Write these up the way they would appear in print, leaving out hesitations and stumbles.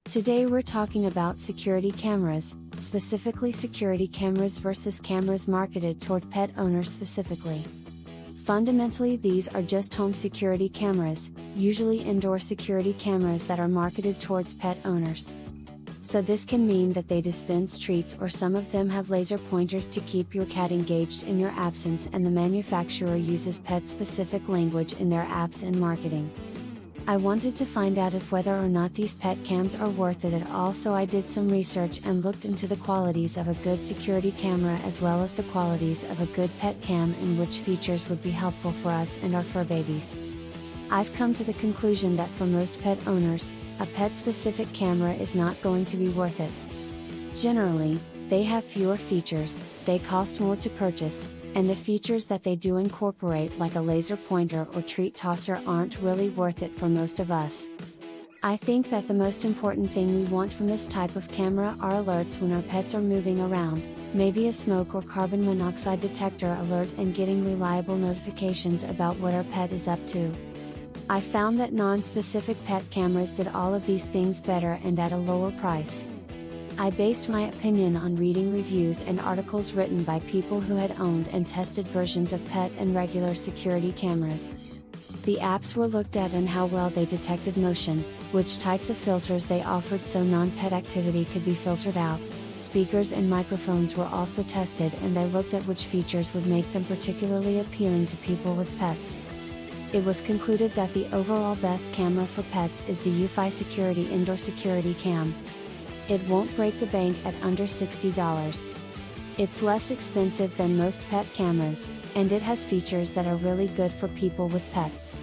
Today we're talking about security cameras, specifically security cameras versus cameras marketed toward pet owners specifically. Fundamentally, these are just home security cameras, usually indoor security cameras that are marketed towards pet owners. So this can mean that they dispense treats, or some of them have laser pointers to keep your cat engaged in your absence, and the manufacturer uses pet-specific language in their apps and marketing. I wanted to find out if whether or not these pet cams are worth it at all, so I did some research and looked into the qualities of a good security camera as well as the qualities of a good pet cam and which features would be helpful for us and our fur babies. I've come to the conclusion that for most pet owners, a pet-specific camera is not going to be worth it. Generally, they have fewer features, they cost more to purchase, and the features that they do incorporate, like a laser pointer or treat tosser, aren't really worth it for most of us. I think that the most important thing we want from this type of camera are alerts when our pets are moving around, maybe a smoke or carbon monoxide detector alert, and getting reliable notifications about what our pet is up to. I found that non-specific pet cameras did all of these things better and at a lower price. I based my opinion on reading reviews and articles written by people who had owned and tested versions of pet and regular security cameras. The apps were looked at and how well they detected motion, which types of filters they offered so non-pet activity could be filtered out. Speakers and microphones were also tested, and they looked at which features would make them particularly appealing to people with pets. It was concluded that the overall best camera for pets is the UFi Security Indoor Security Cam. It won't break the bank at under $60. It's less expensive than most pet cameras, and it has features that are really good for people with pets.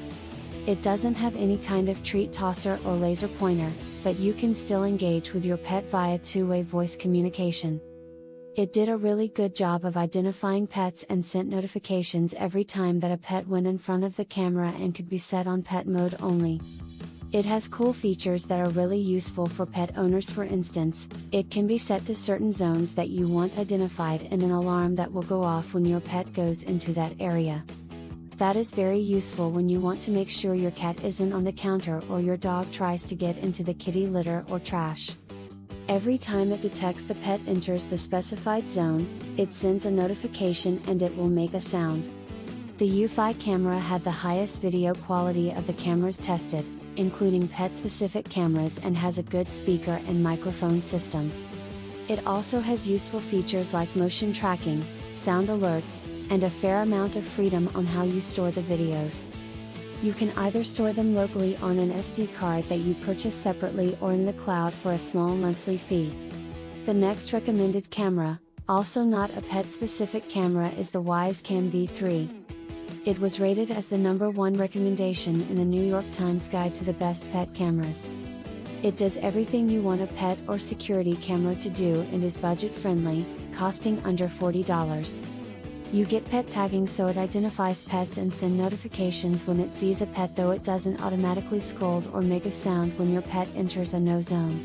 It doesn't have any kind of treat tosser or laser pointer, but you can still engage with your pet via two-way voice communication. It did a really good job of identifying pets and sent notifications every time that a pet went in front of the camera and could be set on pet mode only. It has cool features that are really useful for pet owners. For instance, it can be set to certain zones that you want identified and an alarm that will go off when your pet goes into that area. That is very useful when you want to make sure your cat isn't on the counter or your dog tries to get into the kitty litter or trash. Every time it detects the pet enters the specified zone, it sends a notification and it will make a sound. The UFi camera had the highest video quality of the cameras tested, including pet-specific cameras, and has a good speaker and microphone system. It also has useful features like motion tracking, sound alerts, and a fair amount of freedom on how you store the videos. You can either store them locally on an SD card that you purchase separately or in the cloud for a small monthly fee. The next recommended camera, also not a pet-specific camera, is the WiseCam V3. It was rated as the #1 recommendation in the New York Times Guide to the Best Pet Cameras. It does everything you want a pet or security camera to do and is budget friendly, costing under $40. You get pet tagging, so it identifies pets and sends notifications when it sees a pet, though it doesn't automatically scold or make a sound when your pet enters a no zone.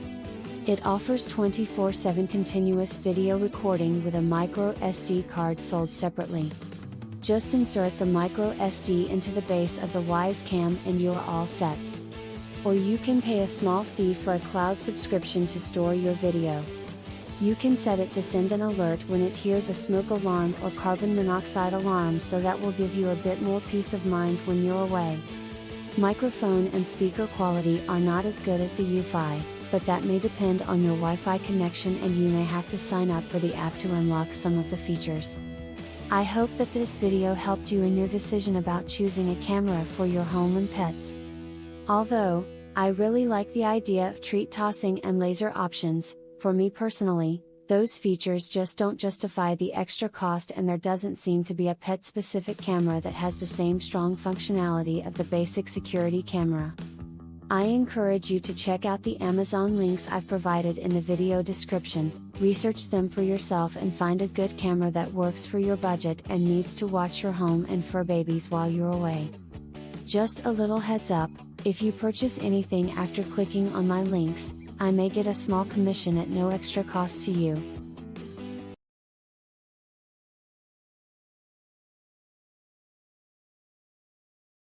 It offers 24/7 continuous video recording with a micro SD card sold separately. Just insert the micro SD into the base of the WiseCam and you're all set. Or you can pay a small fee for a cloud subscription to store your video. You can set it to send an alert when it hears a smoke alarm or carbon monoxide alarm, so that will give you a bit more peace of mind when you're away. Microphone and speaker quality are not as good as the UFi, but that may depend on your Wi-Fi connection, and you may have to sign up for the app to unlock some of the features. I hope that this video helped you in your decision about choosing a camera for your home and pets. Although, I really like the idea of treat tossing and laser options, for me personally, those features just don't justify the extra cost, and there doesn't seem to be a pet-specific camera that has the same strong functionality of the basic security camera. I encourage you to check out the Amazon links I've provided in the video description, research them for yourself and find a good camera that works for your budget and needs to watch your home and fur babies while you're away. Just a little heads up, if you purchase anything after clicking on my links, I may get a small commission at no extra cost to you.